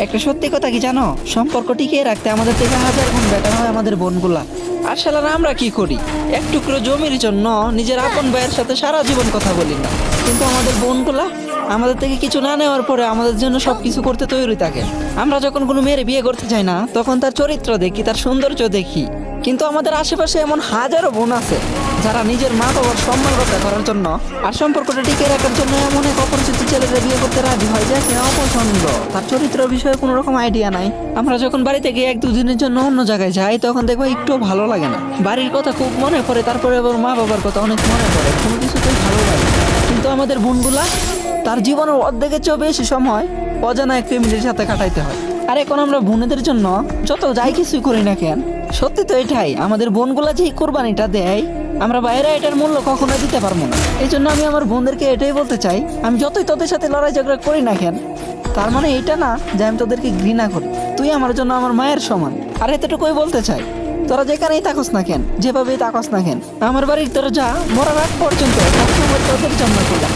একটা সত্যি কথা কি জানো, সম্পর্ক টিকিয়ে রাখতে আমাদের থেকে হাজার গুণ বেটার হয় আমাদের বোনগুলা। আর শালারা আমরা কি করি, এক টুকরো জমির জন্য নিজের আপন ভাইয়ের সাথে সারা জীবন কথা বলি না, কিন্তু আমাদের বোনগুলা আমাদের থেকে কিছু না নেওয়ার পরে আমাদের জন্য সবকিছু করতে তৈরি থাকে। আমরা যখন কোনো মেয়ের বিয়ে করতে চাই না, তখন তার চরিত্র দেখি, তার সৌন্দর্য দেখি, কিন্তু আমাদের আশেপাশে এমন হাজারো বোন আছে যারা নিজের মা বাবার সম্মান রক্ষা করার জন্য আর সম্পর্কটা টিকিয়ে রাখার জন্য এমন এক অপরিচিত ছেলেদের বিয়ে করতে রাজি হয় যাকে অপছন্দ, তার চরিত্রের বিষয়ে কোনো রকম আইডিয়া নাই। আমরা যখন বাড়ি থেকে এক দুদিনের জন্য অন্য জায়গায় যাই, তখন দেখবো একটু ভালো লাগে না, বাড়ির কথা খুব মনে পড়ে, তারপরে আবার মা বাবার কথা অনেক মনে পড়ে, কোনো কিছুতেই ভালো লাগে না। কিন্তু আমাদের বোনগুলা তার জীবনের অর্ধেকের চেয়েও বেশি সময় অজানা এক ফ্যামিলির সাথে কাটাইতে হয়। আর এখন আমরা বোনেদের জন্য যত যাই কিছুই করি না কেন, সত্যি তো এটাই, আমাদের বোনগুলা যে কোরবানিটা দেয়, আমরা বাইরে এটার মূল্য কখনো দিতে পারবো না। এই জন্য আমি আমার বোনদেরকে এটাই বলতে চাই, আমি যতই তোদের সাথে লড়াই ঝগড়া করি না কেন, তার মানে এটা না যে আমি তোদেরকে ঘৃণা করি, তুই আমার জন্য আমার মায়ের সমান। আর এতটুকুই বলতে চাই, তোরা যেখানেই থাকস না কেন, যেভাবেই থাকস না কেন, আমার বাড়ির তোরা যা, মরার আগ পর্যন্ত সবসময় তোদের জন্য খোলা।